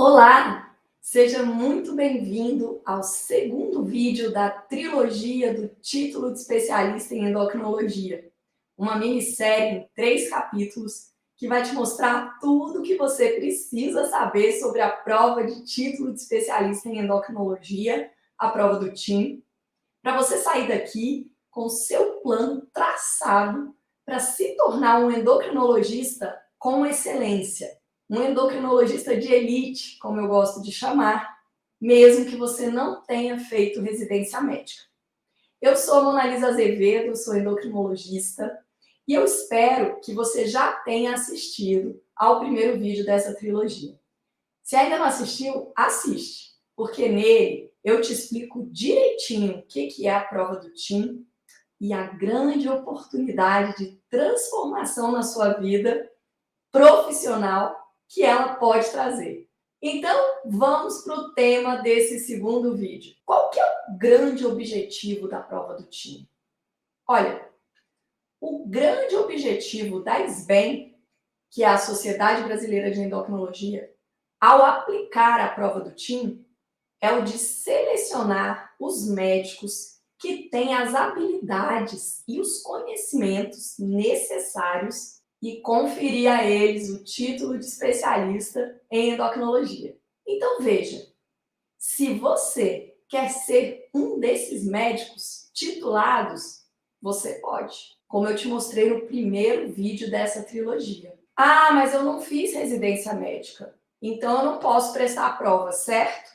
Olá, seja muito bem-vindo ao segundo vídeo da trilogia do título de especialista em endocrinologia, uma minissérie em 3 capítulos que vai te mostrar tudo o que você precisa saber sobre a prova de título de especialista em endocrinologia, a prova do TIM, para você sair daqui com o seu plano traçado para se tornar um endocrinologista com excelência. Um endocrinologista de elite, como eu gosto de chamar, mesmo que você não tenha feito residência médica. Eu sou a Mona Lisa Azevedo, sou endocrinologista, e eu espero que você já tenha assistido ao primeiro vídeo dessa trilogia. Se ainda não assistiu, assiste, porque nele eu te explico direitinho o que é a prova do TIM e a grande oportunidade de transformação na sua vida profissional que ela pode trazer. Então, vamos para o tema desse segundo vídeo. Qual que é o grande objetivo da prova do TIM? Olha, o grande objetivo da SBEM, que é a Sociedade Brasileira de Endocrinologia, ao aplicar a prova do TIM, é o de selecionar os médicos que têm as habilidades e os conhecimentos necessários e conferir a eles o título de especialista em endocrinologia. Então veja, se você quer ser um desses médicos titulados, você pode, como eu te mostrei no primeiro vídeo dessa trilogia. Ah, mas eu não fiz residência médica, então eu não posso prestar a prova, certo?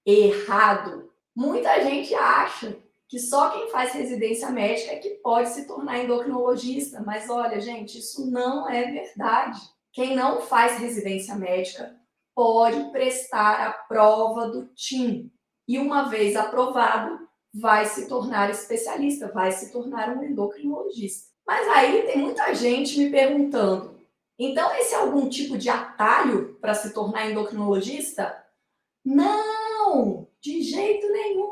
Errado. Muita gente acha que só quem faz residência médica é que pode se tornar endocrinologista, mas olha, gente, isso não é verdade. Quem não faz residência médica pode prestar a prova do TIM e, uma vez aprovado, vai se tornar especialista, vai se tornar um endocrinologista. Mas aí tem muita gente me perguntando, então esse é algum tipo de atalho para se tornar endocrinologista? Não, de jeito nenhum.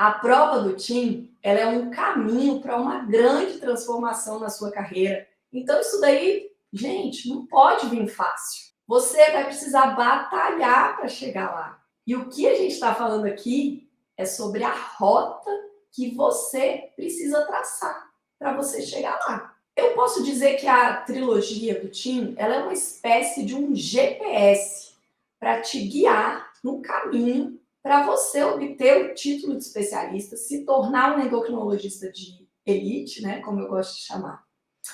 A prova do TIM, ela é um caminho para uma grande transformação na sua carreira. Então isso daí, gente, não pode vir fácil. Você vai precisar batalhar para chegar lá. E o que a gente está falando aqui é sobre a rota que você precisa traçar para você chegar lá. Eu posso dizer que a trilogia do TIM, ela é uma espécie de um GPS para te guiar no caminho para você obter o título de especialista, se tornar um endocrinologista de elite, né, como eu gosto de chamar.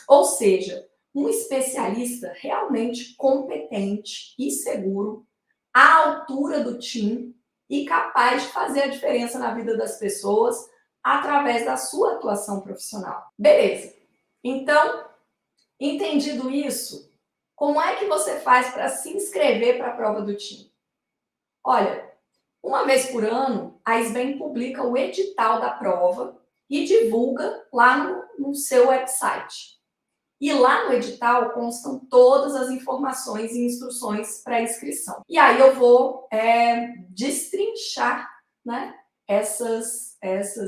Ou seja, um especialista realmente competente e seguro, à altura do TIM e capaz de fazer a diferença na vida das pessoas através da sua atuação profissional. Beleza. Então, entendido isso, como é que você faz para se inscrever para a prova do TIM? Olha, uma vez por ano, a SBEM publica o edital da prova e divulga lá no seu website. E lá no edital constam todas as informações e instruções para inscrição. E aí eu vou destrinchar, né, essas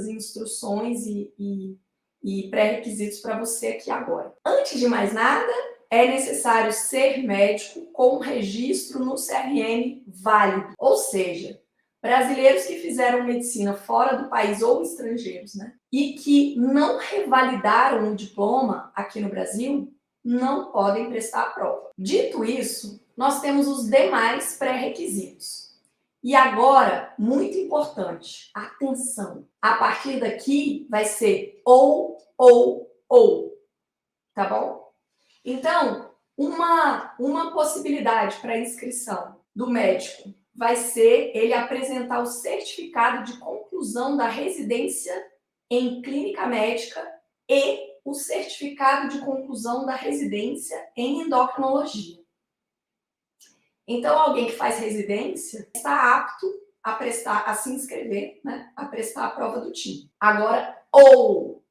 instruções e pré-requisitos para você aqui agora. Antes de mais nada, é necessário ser médico com registro no CRM válido, ou seja, brasileiros que fizeram medicina fora do país ou estrangeiros, né? E que não revalidaram o diploma aqui no Brasil, não podem prestar a prova. Dito isso, nós temos os demais pré-requisitos. E agora, muito importante, atenção. A partir daqui vai ser ou, tá bom? Então, uma possibilidade para inscrição do médico vai ser ele apresentar o certificado de conclusão da residência em clínica médica e o certificado de conclusão da residência em endocrinologia. Então, alguém que faz residência está apto a se inscrever, né, a prestar a prova do TIM. Agora, ou.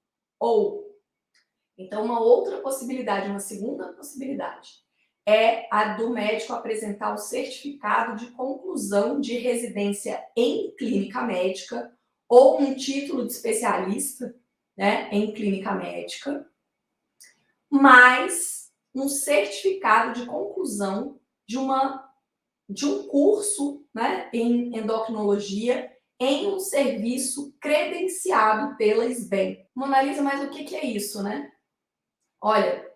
Então, uma outra possibilidade, uma segunda possibilidade, é a do médico apresentar o certificado de conclusão de residência em clínica médica ou um título de especialista, né, em clínica médica, mais um certificado de conclusão de uma de um curso, né, em endocrinologia em um serviço credenciado pela SBEM. Monalisa, mas o que é isso, né? Olha,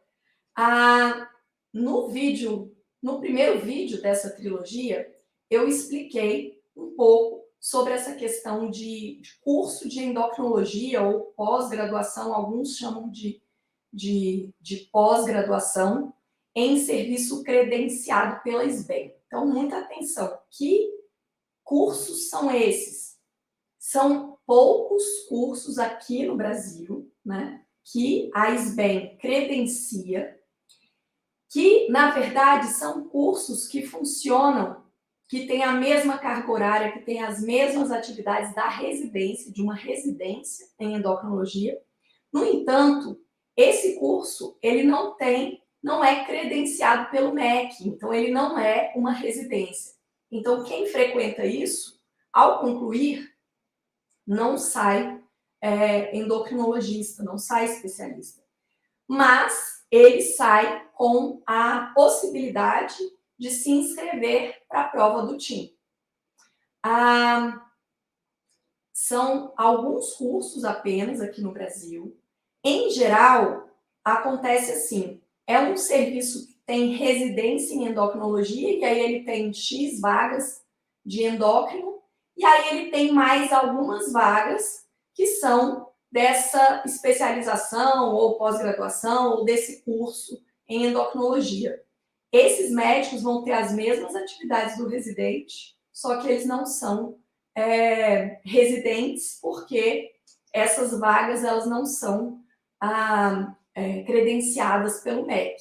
no primeiro vídeo dessa trilogia, eu expliquei um pouco sobre essa questão de curso de endocrinologia ou pós-graduação, alguns chamam de pós-graduação em serviço credenciado pela SBEM. Então, muita atenção. Que cursos são esses? São poucos cursos aqui no Brasil, né, que a SBEM credencia, que, na verdade, são cursos que funcionam, que têm a mesma carga horária, que têm as mesmas atividades da residência, de uma residência em endocrinologia. No entanto, esse curso, ele não é credenciado pelo MEC, então ele não é uma residência. Então, quem frequenta isso, ao concluir, não sai endocrinologista, não sai especialista. Mas ele sai com a possibilidade de se inscrever para a prova do TIM. São alguns cursos apenas aqui no Brasil. Em geral, acontece assim, é um serviço que tem residência em endocrinologia, e aí ele tem X vagas de endócrino, e aí ele tem mais algumas vagas que são dessa especialização ou pós-graduação ou desse curso em endocrinologia. Esses médicos vão ter as mesmas atividades do residente, só que eles não são residentes, porque essas vagas elas não são credenciadas pelo MEC.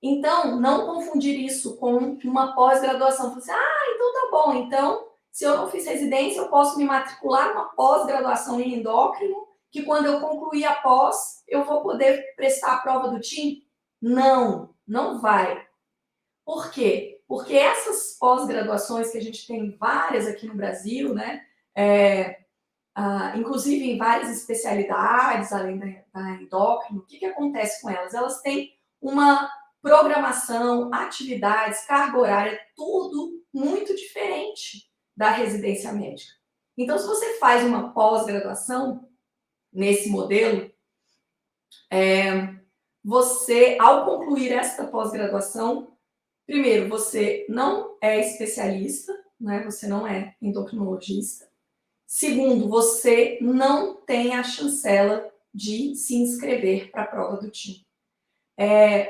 Então, não confundir isso com uma pós-graduação. Assim, então tá bom, então, se eu não fiz residência, eu posso me matricular numa pós-graduação em endócrino, que quando eu concluir a pós, eu vou poder prestar a prova do TIM? Não, não vai. Por quê? Porque essas pós-graduações, que a gente tem várias aqui no Brasil, né? Inclusive em várias especialidades, além da endócrino, o que acontece com elas? Elas têm uma programação, atividades, carga horária, tudo muito diferente da residência médica. Então, se você faz uma pós-graduação nesse modelo, você, ao concluir esta pós-graduação, primeiro, você não é especialista, né? Você não é endocrinologista. Segundo, você não tem a chancela de se inscrever para a prova do TIM.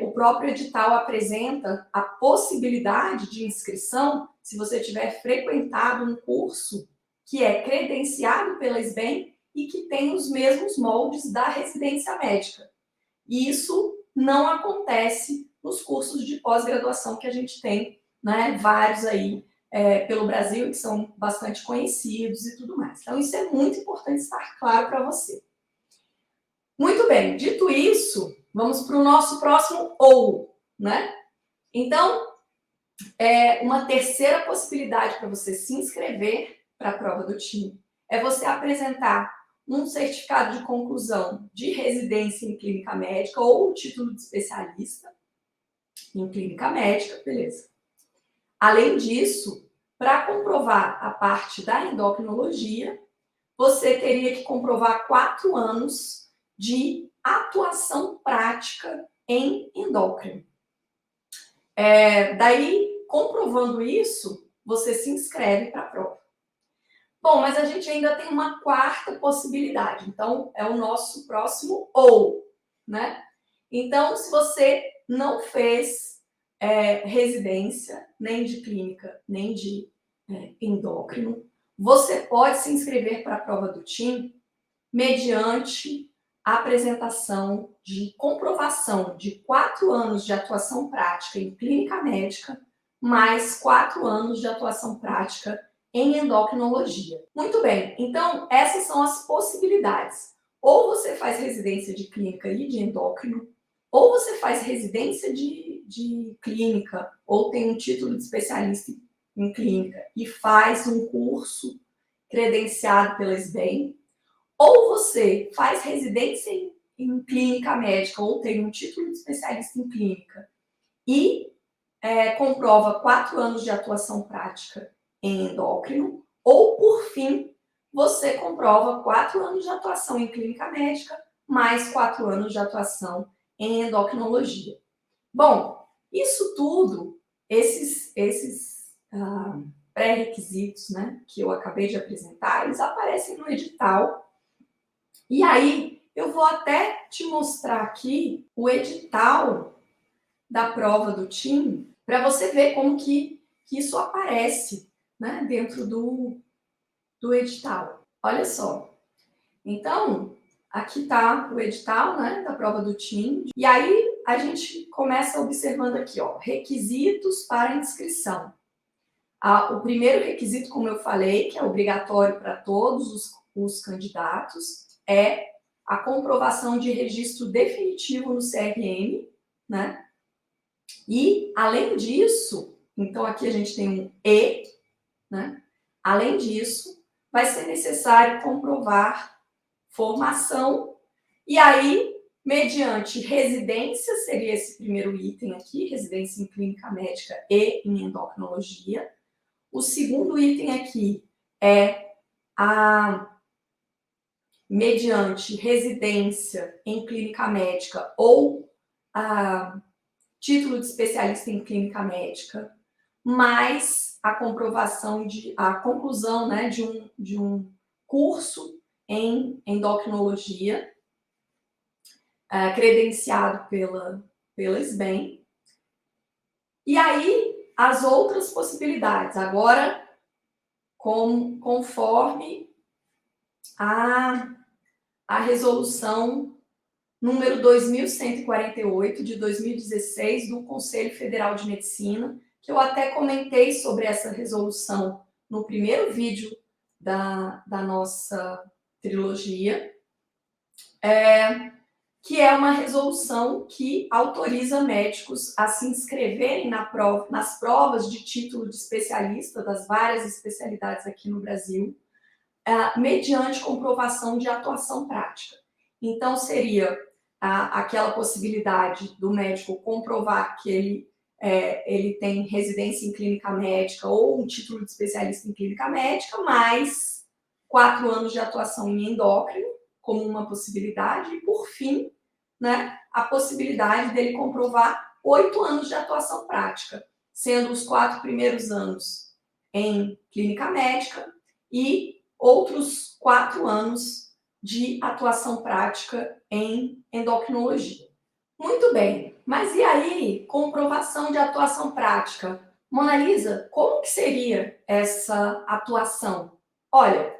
O próprio edital apresenta a possibilidade de inscrição se você tiver frequentado um curso que é credenciado pela SBEM e que tem os mesmos moldes da residência médica. E isso não acontece nos cursos de pós-graduação que a gente tem, né, vários aí pelo Brasil, que são bastante conhecidos e tudo mais. Então, isso é muito importante estar claro para você. Muito bem, dito isso, vamos para o nosso próximo ou, né? Então, uma terceira possibilidade para você se inscrever para a prova do TIM é você apresentar um certificado de conclusão de residência em clínica médica ou um título de especialista em clínica médica, beleza. Além disso, para comprovar a parte da endocrinologia, você teria que comprovar 4 anos de atuação prática em endócrino. Daí, comprovando isso, você se inscreve para a prova. Bom, mas a gente ainda tem uma quarta possibilidade. Então, é o nosso próximo ou, né? Então, se você não fez residência, nem de clínica, nem de endócrino, você pode se inscrever para a prova do TIM mediante a apresentação de comprovação de 4 anos de atuação prática em clínica médica, mais 4 anos de atuação prática em endocrinologia. Muito bem, então essas são as possibilidades. Ou você faz residência de clínica e de endócrino, ou você faz residência de clínica, ou tem um título de especialista em clínica e faz um curso credenciado pela SBEM, ou você faz residência em clínica médica, ou tem um título de especialista em clínica e comprova 4 anos de atuação prática em endócrino, ou, por fim, você comprova 4 anos de atuação em clínica médica, mais 4 anos de atuação em endocrinologia. Bom, isso tudo, esses pré-requisitos, né, que eu acabei de apresentar, eles aparecem no edital. E aí, eu vou até te mostrar aqui o edital da prova do TIM, para você ver como que isso aparece, né, dentro do edital. Olha só. Então, aqui está o edital, né, da prova do TIM. E aí, a gente começa observando aqui, ó, requisitos para inscrição. O primeiro requisito, como eu falei, que é obrigatório para todos os candidatos, é a comprovação de registro definitivo no CRM, né? E, além disso, então aqui a gente tem um E, né? Além disso, vai ser necessário comprovar formação, e aí, mediante residência, seria esse primeiro item aqui, residência em clínica médica e em endocrinologia. O segundo item aqui é mediante residência em clínica médica ou título de especialista em clínica médica, mais a comprovação a conclusão, né, de um curso em endocrinologia, credenciado pela SBEM. E aí, as outras possibilidades, agora, conforme a resolução número 2148 de 2016 do Conselho Federal de Medicina, que eu até comentei sobre essa resolução no primeiro vídeo da nossa trilogia, que é uma resolução que autoriza médicos a se inscreverem nas provas de título de especialista das várias especialidades aqui no Brasil, mediante comprovação de atuação prática. Então, seria aquela possibilidade do médico comprovar que ele tem residência em clínica médica ou um título de especialista em clínica médica, mais 4 anos de atuação em endócrino, como uma possibilidade, e, por fim, né, a possibilidade dele comprovar 8 anos de atuação prática, sendo os 4 primeiros anos em clínica médica e outros 4 anos de atuação prática em endocrinologia. Muito bem, mas e aí, comprovação de atuação prática? Mona Lisa, como que seria essa atuação? Olha,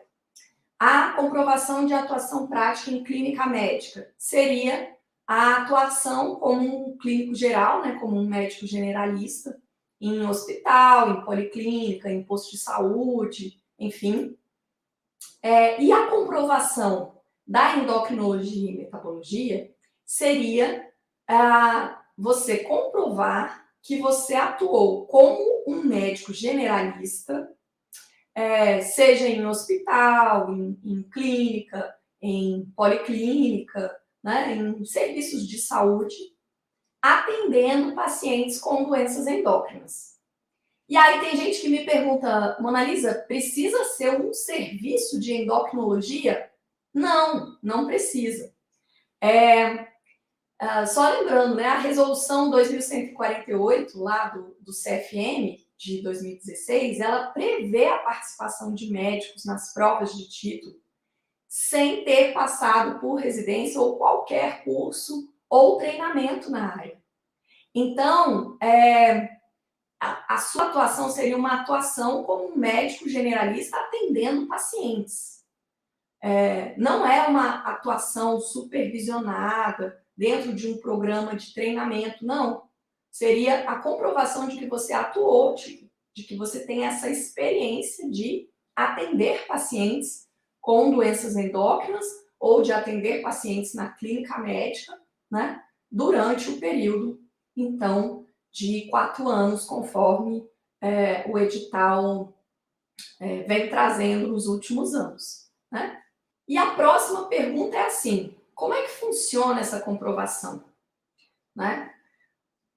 a comprovação de atuação prática em clínica médica seria a atuação como um clínico geral, né, como um médico generalista, em hospital, em policlínica, em posto de saúde, enfim. E a comprovação da endocrinologia e metabologia seria você comprovar que você atuou como um médico generalista, seja em hospital, em clínica, em policlínica, né, em serviços de saúde, atendendo pacientes com doenças endócrinas. E aí tem gente que me pergunta, Mona Lisa, precisa ser um serviço de endocrinologia? Não, não precisa. Só lembrando, né, a resolução 2148, lá do CFM, de 2016, ela prevê a participação de médicos nas provas de título sem ter passado por residência ou qualquer curso ou treinamento na área. Então, a sua atuação seria uma atuação como um médico generalista atendendo pacientes. Não é uma atuação supervisionada dentro de um programa de treinamento, não. Seria a comprovação de que você atuou, de que você tem essa experiência de atender pacientes com doenças endócrinas ou de atender pacientes na clínica médica, né, durante o período, então, de 4 anos, conforme o edital vem trazendo nos últimos anos, né? E a próxima pergunta é assim, como é que funciona essa comprovação, né?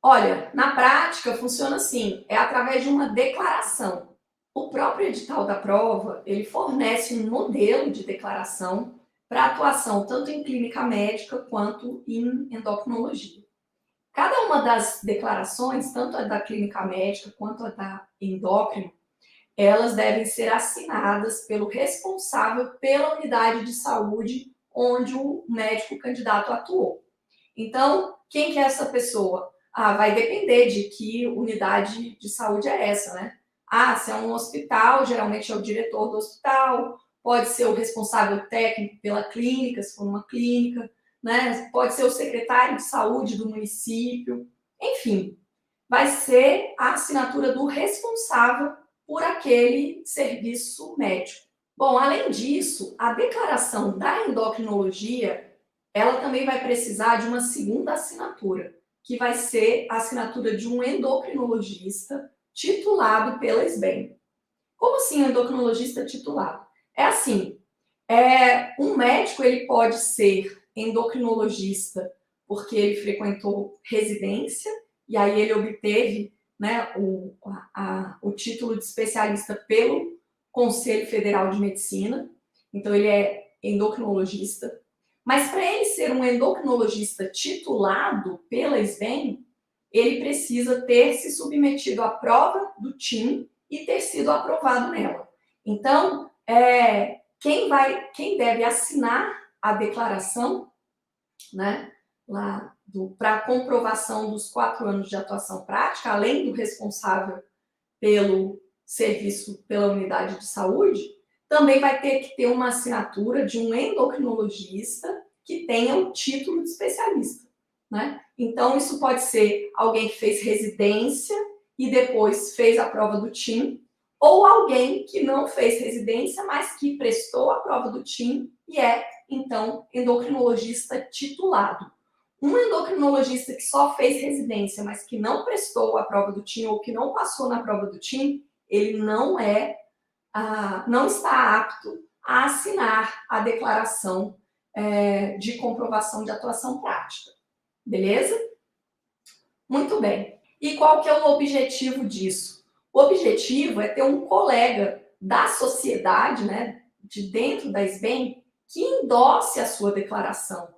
Olha, na prática funciona assim, é através de uma declaração. O próprio edital da prova, ele fornece um modelo de declaração para atuação tanto em clínica médica quanto em endocrinologia. Cada uma das declarações, tanto a da clínica médica quanto a da endócrino, elas devem ser assinadas pelo responsável pela unidade de saúde onde o médico candidato atuou. Então, quem que é essa pessoa? Vai depender de que unidade de saúde é essa, né? Se é um hospital, geralmente é o diretor do hospital, pode ser o responsável técnico pela clínica, se for uma clínica, né? Pode ser o secretário de saúde do município, enfim, vai ser a assinatura do responsável por aquele serviço médico. Bom, além disso, a declaração da endocrinologia, ela também vai precisar de uma segunda assinatura, que vai ser a assinatura de um endocrinologista titulado pela SBEM. Como assim endocrinologista titulado? É assim, um médico ele pode ser endocrinologista porque ele frequentou residência e aí ele obteve, né, o título de especialista pelo Conselho Federal de Medicina, então ele é endocrinologista. Mas para ele ser um endocrinologista titulado pela SBEM, ele precisa ter se submetido à prova do TIM e ter sido aprovado nela. Então, quem deve assinar a declaração, né, para comprovação dos 4 anos de atuação prática, além do responsável pelo serviço, pela unidade de saúde, também vai ter que ter uma assinatura de um endocrinologista que tenha o título de especialista, né? Então, isso pode ser alguém que fez residência e depois fez a prova do TIM, ou alguém que não fez residência, mas que prestou a prova do TIM e é, então, endocrinologista titulado. Um endocrinologista que só fez residência, mas que não prestou a prova do TIM ou que não passou na prova do TIM, ele não está apto a assinar a declaração de comprovação de atuação prática. Beleza? Muito bem. E qual que é o objetivo disso? O objetivo é ter um colega da sociedade, né, de dentro da SBEM, que endosse a sua declaração.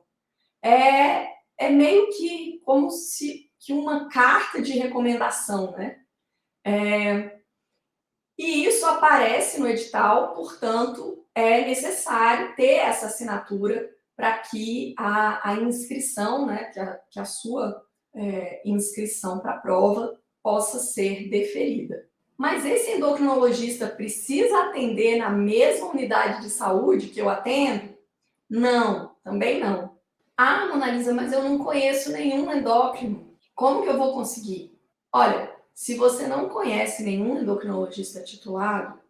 É meio que como se que uma carta de recomendação, né? E isso aparece no edital, portanto, é necessário ter essa assinatura para que a inscrição, né, que a sua inscrição para a prova possa ser deferida. Mas esse endocrinologista precisa atender na mesma unidade de saúde que eu atendo? Não, também não. Mona Lisa, mas eu não conheço nenhum endócrino. Como que eu vou conseguir? Olha, se você não conhece nenhum endocrinologista titulado,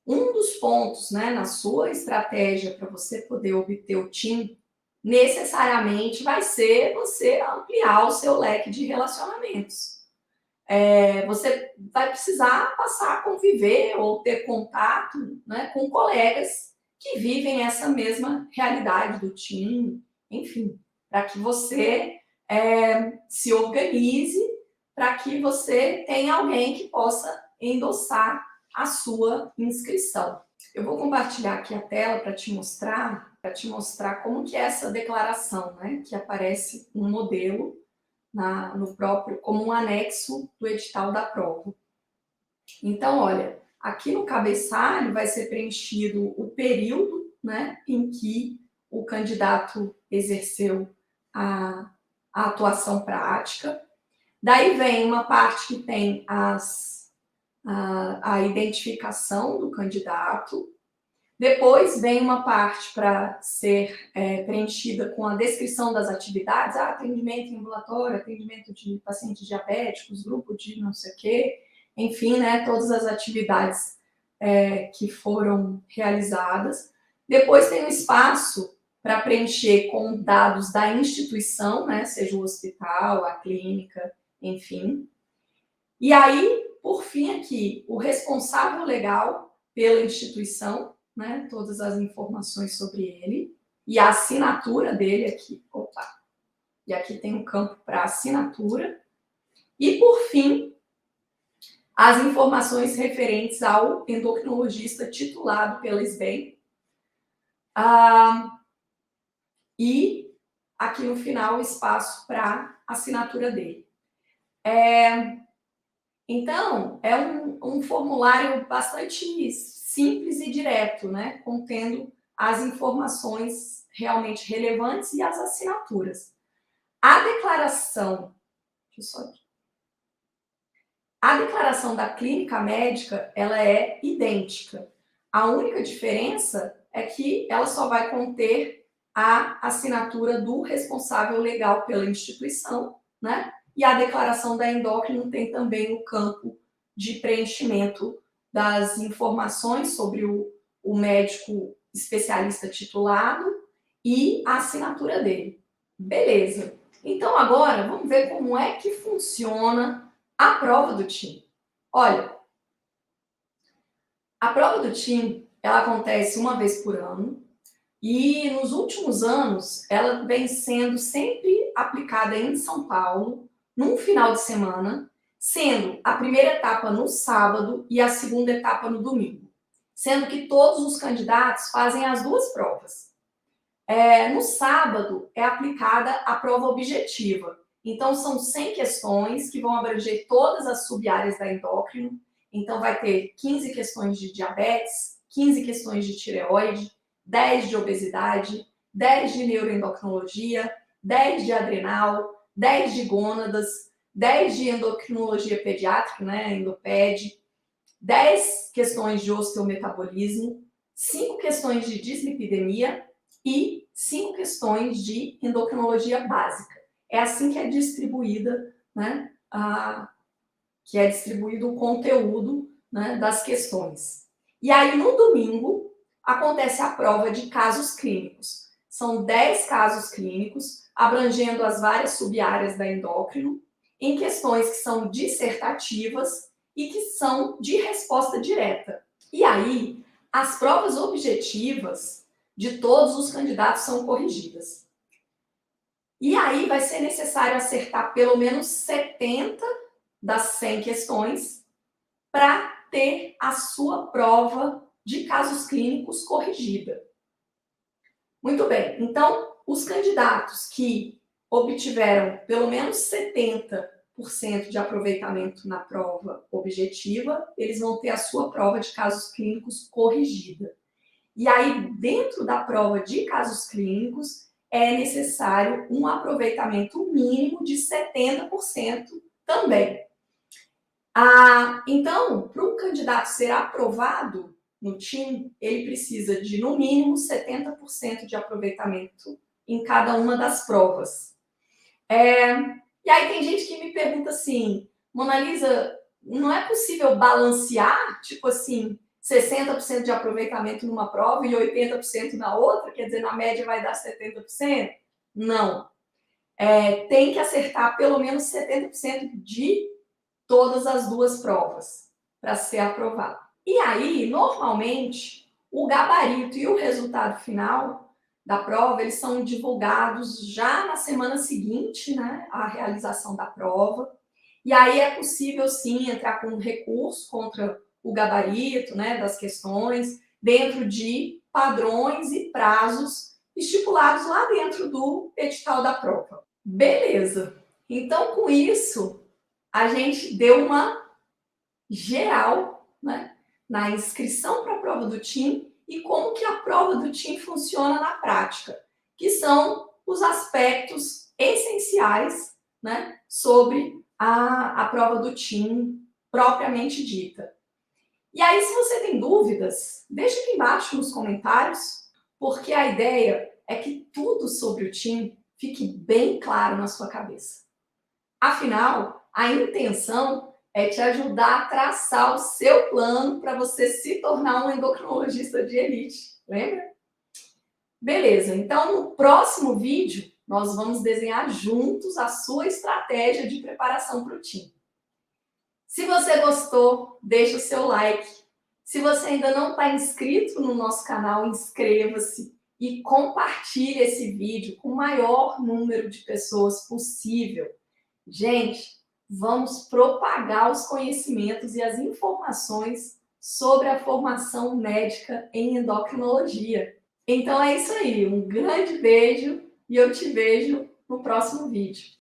um dos pontos, né, na sua estratégia para você poder obter o TIM, necessariamente vai ser você ampliar o seu leque de relacionamentos. Você vai precisar passar a conviver ou ter contato, né, com colegas que vivem essa mesma realidade do TIM, enfim, para que você se organize, para que você tenha alguém que possa endossar a sua inscrição. Eu vou compartilhar aqui a tela para te mostrar como que é essa declaração, né, que aparece um modelo no próprio, como um anexo do edital da prova. Então, olha, aqui no cabeçalho vai ser preenchido o período, né, em que o candidato exerceu a atuação prática. Daí vem uma parte que tem a identificação do candidato. Depois vem uma parte para ser preenchida com a descrição das atividades, atendimento em ambulatório, atendimento de pacientes diabéticos, grupo de não sei o quê, enfim, né, todas as atividades que foram realizadas. Depois tem um espaço para preencher com dados da instituição, né, seja o hospital, a clínica, enfim. E aí, por fim, aqui, o responsável legal pela instituição, né, todas as informações sobre ele, e a assinatura dele aqui. E aqui tem um campo para assinatura. E, por fim, as informações referentes ao endocrinologista titulado pela SBEM. E aqui no final o espaço para assinatura dele. Então, é um formulário bastante simples e direto, né? Contendo as informações realmente relevantes e as assinaturas. A declaração da clínica médica, ela é idêntica. A única diferença é que ela só vai conter a assinatura do responsável legal pela instituição, né? E a declaração da endócrino tem também o campo de preenchimento das informações sobre o médico especialista titulado e a assinatura dele. Beleza. Então, agora, vamos ver como é que funciona a prova do TIM. Olha, a prova do TIM, ela acontece uma vez por ano e nos últimos anos ela vem sendo sempre aplicada em São Paulo, num final de semana, sendo a primeira etapa no sábado e a segunda etapa no domingo, sendo que todos os candidatos fazem as duas provas. No sábado é aplicada a prova objetiva. Então, são 100 questões que vão abranger todas as sub-áreas da endócrino. Então, vai ter 15 questões de diabetes, 15 questões de tireoide, 10 de obesidade, 10 de neuroendocrinologia, 10 de adrenal, 10 de gônadas, 10 de endocrinologia pediátrica, né, endoped, 10 questões de osteometabolismo, 5 questões de dislipidemia e 5 questões de endocrinologia básica. É assim que é distribuída, né, que é distribuído o conteúdo, né, das questões. E aí, no domingo, acontece a prova de casos clínicos. São 10 casos clínicos, abrangendo as várias sub-áreas da endócrino, em questões que são dissertativas e que são de resposta direta. E aí, as provas objetivas de todos os candidatos são corrigidas. E aí vai ser necessário acertar pelo menos 70 das 100 questões para ter a sua prova de casos clínicos corrigida. Muito bem, então os candidatos que obtiveram pelo menos 70% de aproveitamento na prova objetiva, eles vão ter a sua prova de casos clínicos corrigida. E aí, dentro da prova de casos clínicos, é necessário um aproveitamento mínimo de 70% também. Então, para um candidato ser aprovado no TIM, ele precisa de, no mínimo, 70% de aproveitamento em cada uma das provas. E aí tem gente que me pergunta assim, Mona Lisa, não é possível balancear, tipo assim, 60% de aproveitamento numa prova e 80% na outra? Quer dizer, na média vai dar 70%? Não. Tem que acertar pelo menos 70% de todas as duas provas para ser aprovado. E aí, normalmente, o gabarito e o resultado final da prova, eles são divulgados já na semana seguinte, né, à realização da prova. E aí é possível, sim, entrar com recurso contra o gabarito, né, das questões, dentro de padrões e prazos estipulados lá dentro do edital da prova. Beleza. Então, com isso, a gente deu uma geral, né, na inscrição para a prova do TIM e como que a prova do TIM funciona na prática, que são os aspectos essenciais, né, sobre a prova do TIM propriamente dita. E aí, se você tem dúvidas, deixa aqui embaixo nos comentários, porque a ideia é que tudo sobre o TIM fique bem claro na sua cabeça. Afinal, a intenção é te ajudar a traçar o seu plano para você se tornar um endocrinologista de elite, lembra? Beleza, então no próximo vídeo nós vamos desenhar juntos a sua estratégia de preparação para o TIM. Se você gostou, deixa o seu like. Se você ainda não está inscrito no nosso canal, inscreva-se e compartilhe esse vídeo com o maior número de pessoas possível. Gente, vamos propagar os conhecimentos e as informações sobre a formação médica em endocrinologia. Então é isso aí, um grande beijo e eu te vejo no próximo vídeo.